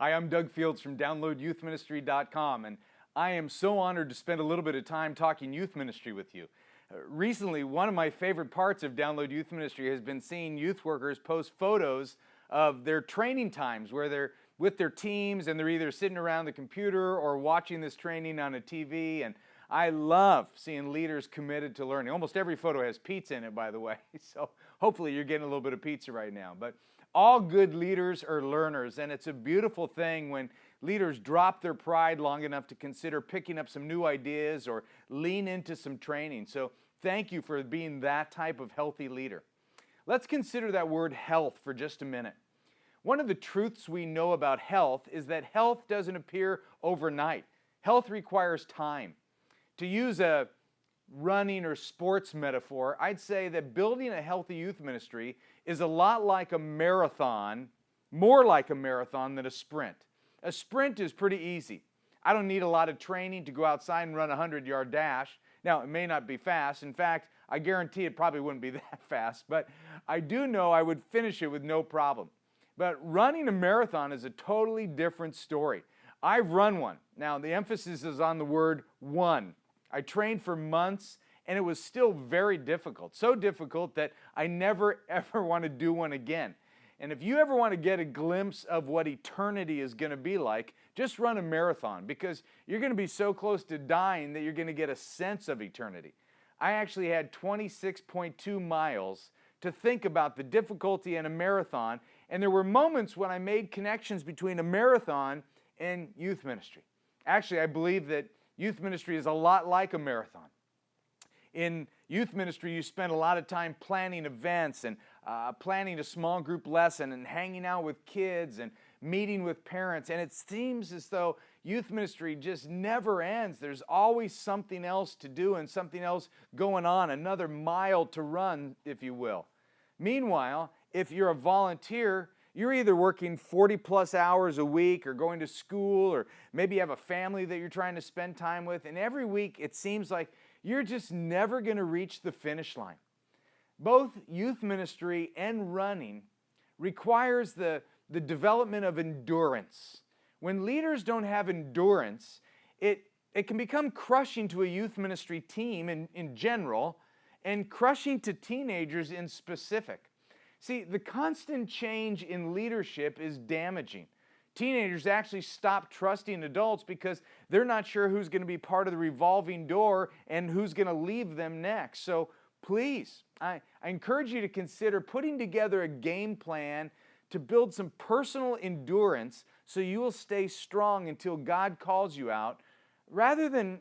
Hi, I'm Doug Fields from DownloadYouthMinistry.com, and I am so honored to spend a little bit of time talking youth ministry with you. Recently, one of my favorite parts of Download Youth Ministry has been seeing youth workers post photos of their training times where they're with their teams and they're either sitting around the computer or watching this training on a TV. And I love seeing leaders committed to learning. Almost every photo has pizza in it, by the way, so hopefully you're getting a little bit of pizza right now. But all good leaders are learners, and it's a beautiful thing when leaders drop their pride long enough to consider picking up some new ideas or lean into some training. So thank you for being that type of healthy leader. Let's consider that word health for just a minute. One of the truths we know about health is that health doesn't appear overnight. Health requires time. To use a running or sports metaphor, I'd say that building a healthy youth ministry is a lot like a marathon, more like a marathon than a sprint. A sprint is pretty easy. I don't need a lot of training to go outside and run a 100-yard dash. Now, it may not be fast. In fact, I guarantee it probably wouldn't be that fast, but I do know I would finish it with no problem. But running a marathon is a totally different story. I've run one. Now, the emphasis is on the word one. I trained for months, and it was still very difficult. So difficult that I never, ever want to do one again. And if you ever want to get a glimpse of what eternity is going to be like, just run a marathon, because you're going to be so close to dying that you're going to get a sense of eternity. I actually had 26.2 miles to think about the difficulty in a marathon, and there were moments when I made connections between a marathon and youth ministry. Actually, I believe that youth ministry is a lot like a marathon. In youth ministry, you spend a lot of time planning events and planning a small group lesson and hanging out with kids and meeting with parents. And it seems as though youth ministry just never ends. There's always something else to do and something else going on, another mile to run, if you will. Meanwhile, if you're a volunteer, you're either working 40-plus hours a week or going to school, or maybe you have a family that you're trying to spend time with. And every week, it seems like you're just never going to reach the finish line. Both youth ministry and running requires the development of endurance. When leaders don't have endurance, it can become crushing to a youth ministry team in general, and crushing to teenagers in specific. See, the constant change in leadership is damaging. Teenagers actually stop trusting adults because they're not sure who's going to be part of the revolving door and who's going to leave them next. So please, I encourage you to consider putting together a game plan to build some personal endurance so you will stay strong until God calls you out, rather than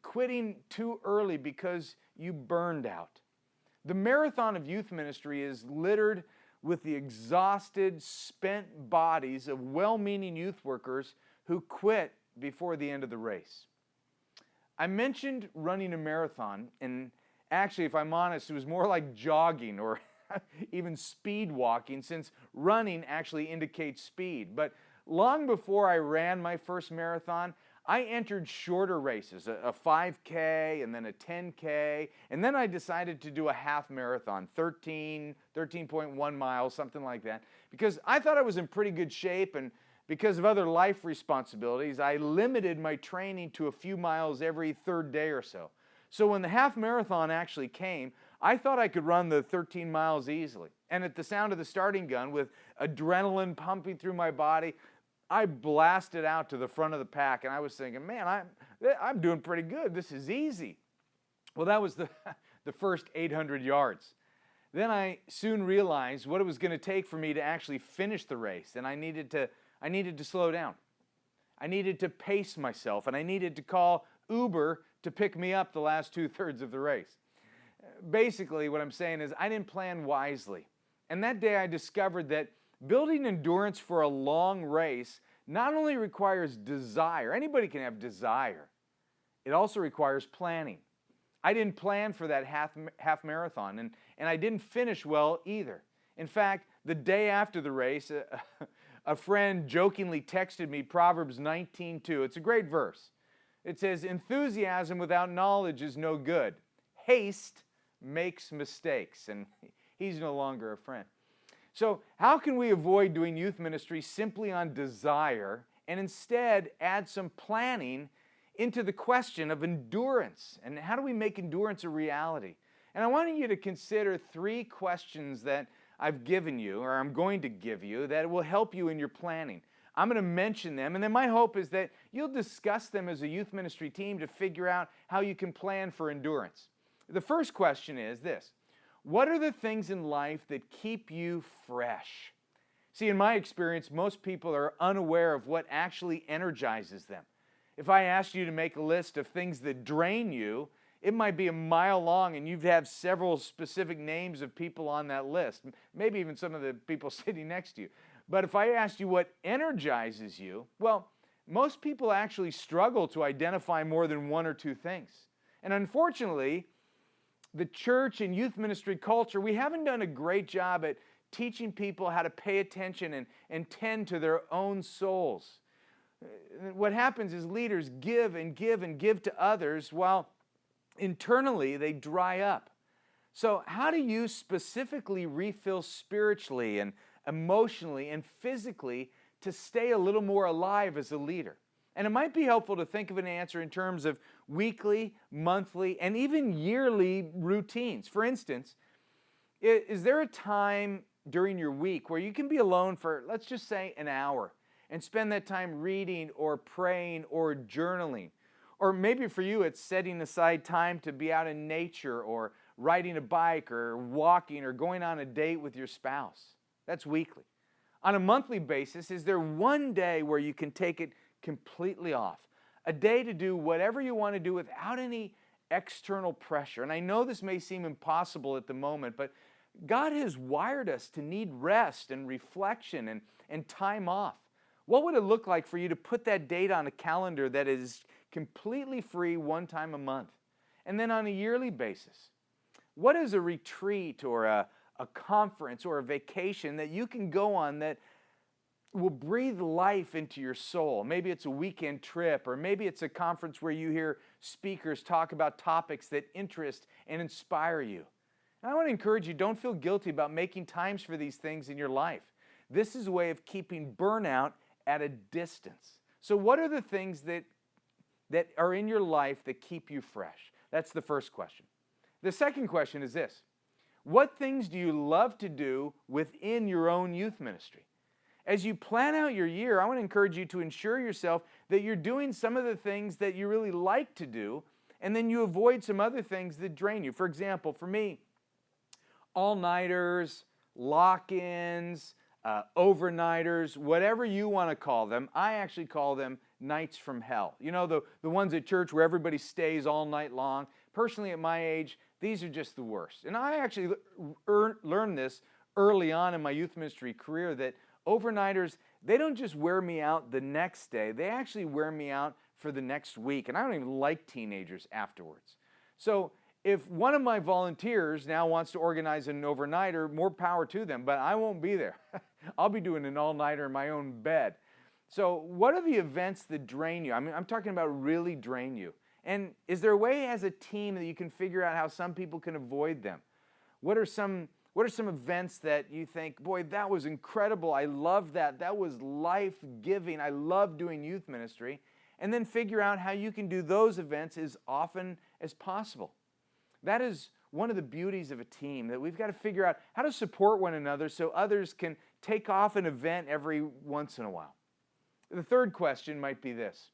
quitting too early because you burned out. The marathon of youth ministry is littered with the exhausted, spent bodies of well-meaning youth workers who quit before the end of the race. I mentioned running a marathon, and actually, if I'm honest, it was more like jogging or even speed walking, since running actually indicates speed. But long before I ran my first marathon, I entered shorter races, a 5K and then a 10K, and then I decided to do a half marathon, 13.1 miles, something like that, because I thought I was in pretty good shape, and because of other life responsibilities, I limited my training to a few miles every third day or so. So when the half marathon actually came, I thought I could run the 13 miles easily. And at the sound of the starting gun, with adrenaline pumping through my body, I blasted out to the front of the pack, and I was thinking, man, I'm doing pretty good. This is easy. Well, that was the first 800 yards. Then I soon realized what it was going to take for me to actually finish the race, and I needed to slow down. I needed to pace myself, and I needed to call Uber to pick me up the last two-thirds of the race. Basically, what I'm saying is I didn't plan wisely. And that day I discovered that building endurance for a long race not only requires desire. Anybody can have desire. It also requires planning. I didn't plan for that half marathon, and I didn't finish well either. In fact, the day after the race, a friend jokingly texted me Proverbs 19:2. It's a great verse. It says, "Enthusiasm without knowledge is no good. Haste makes mistakes." And he's no longer a friend. So how can we avoid doing youth ministry simply on desire and instead add some planning into the question of endurance? And how do we make endurance a reality? And I want you to consider 3 questions that I've given you, or I'm going to give you, that will help you in your planning. I'm going to mention them, and then my hope is that you'll discuss them as a youth ministry team to figure out how you can plan for endurance. The first question is this: what are the things in life that keep you fresh? See, in my experience, most people are unaware of what actually energizes them. If I asked you to make a list of things that drain you, it might be a mile long, and you'd have several specific names of people on that list, maybe even some of the people sitting next to you. But if I asked you what energizes you, well, most people actually struggle to identify more than 1 or 2 things. And unfortunately, the church and youth ministry culture, we haven't done a great job at teaching people how to pay attention and tend to their own souls. What happens is leaders give and give and give to others while internally they dry up. So how do you specifically refill spiritually and emotionally and physically to stay a little more alive as a leader? And it might be helpful to think of an answer in terms of weekly, monthly, and even yearly routines. For instance, is there a time during your week where you can be alone for, let's just say, an hour and spend that time reading or praying or journaling? Or maybe for you, it's setting aside time to be out in nature or riding a bike or walking or going on a date with your spouse. That's weekly. On a monthly basis, is there one day where you can take it completely off? A day to do whatever you want to do without any external pressure. And I know this may seem impossible at the moment, but God has wired us to need rest and reflection and time off. What would it look like for you to put that date on a calendar that is completely free one time a month? And then on a yearly basis, what is a retreat or a conference or a vacation that you can go on that will breathe life into your soul? Maybe it's a weekend trip, or maybe it's a conference where you hear speakers talk about topics that interest and inspire you. And I want to encourage you, don't feel guilty about making times for these things in your life. This is a way of keeping burnout at a distance. So what are the things that are in your life that keep you fresh? That's the first question. The second question is this: what things do you love to do within your own youth ministry? As you plan out your year, I want to encourage you to ensure yourself that you're doing some of the things that you really like to do, and then you avoid some other things that drain you. For example, for me, all-nighters, lock-ins, overnighters, whatever you want to call them, I actually call them nights from hell. You know, the ones at church where everybody stays all night long. Personally, at my age, these are just the worst. And I actually learned this early on in my youth ministry career, that overnighters, they don't just wear me out the next day, they actually wear me out for the next week. And I don't even like teenagers afterwards. So if one of my volunteers now wants to organize an overnighter, more power to them, but I won't be there. I'll be doing an all-nighter in my own bed. So what are the events that drain you? I mean, I'm talking about really drain you. And is there a way as a team that you can figure out how some people can avoid them? What are some events that you think, boy, that was incredible, I love that, that was life-giving, I love doing youth ministry, and then figure out how you can do those events as often as possible. That is one of the beauties of a team, that we've got to figure out how to support one another so others can take off an event every once in a while. The third question might be this: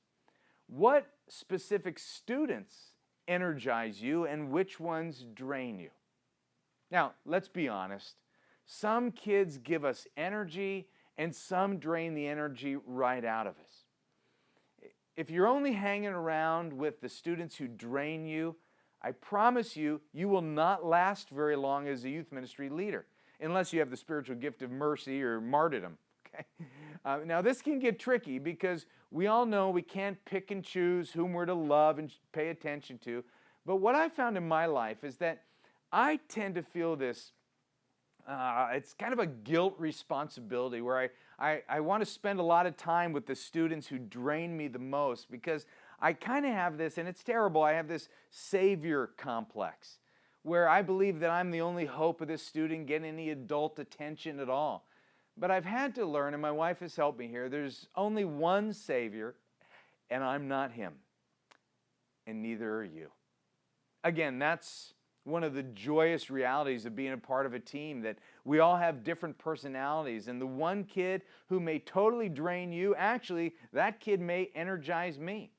what specific students energize you and which ones drain you? Now, let's be honest. Some kids give us energy and some drain the energy right out of us. If you're only hanging around with the students who drain you, I promise you, you will not last very long as a youth ministry leader, unless you have the spiritual gift of mercy or martyrdom. Okay? Now, this can get tricky because we all know we can't pick and choose whom we're to love and pay attention to. But what I found in my life is that I tend to feel this, it's kind of a guilt responsibility where I want to spend a lot of time with the students who drain me the most, because I kind of have this, and it's terrible, I have this savior complex where I believe that I'm the only hope of this student getting any adult attention at all. But I've had to learn, and my wife has helped me here, there's only one Savior, and I'm not Him. And neither are you. Again, that's one of the joyous realities of being a part of a team, that we all have different personalities, and the one kid who may totally drain you, actually, that kid may energize me.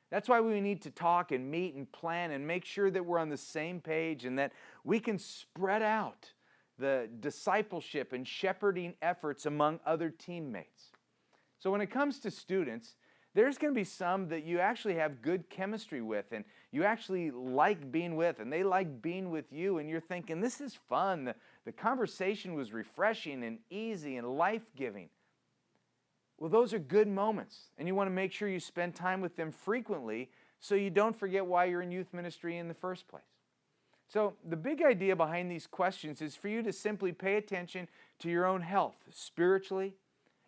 That's why we need to talk and meet and plan and make sure that we're on the same page and that we can spread out the discipleship and shepherding efforts among other teammates. So when it comes to students, there's going to be some that you actually have good chemistry with and you actually like being with, and they like being with you, and you're thinking, this is fun. The conversation was refreshing and easy and life-giving. Well, those are good moments, and you want to make sure you spend time with them frequently so you don't forget why you're in youth ministry in the first place. So the big idea behind these questions is for you to simply pay attention to your own health, spiritually,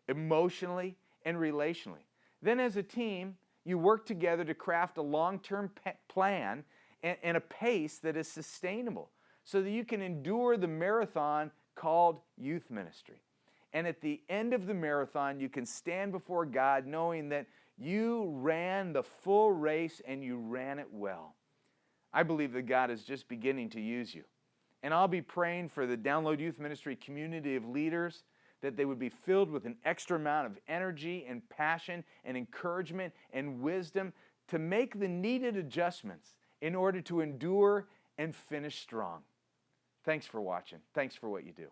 emotionally, and relationally. Then as a team, you work together to craft a long-term plan and a pace that is sustainable so that you can endure the marathon called youth ministry. And at the end of the marathon, you can stand before God knowing that you ran the full race and you ran it well. I believe that God is just beginning to use you. And I'll be praying for the Download Youth Ministry community of leaders, that they would be filled with an extra amount of energy and passion and encouragement and wisdom to make the needed adjustments in order to endure and finish strong. Thanks for watching. Thanks for what you do.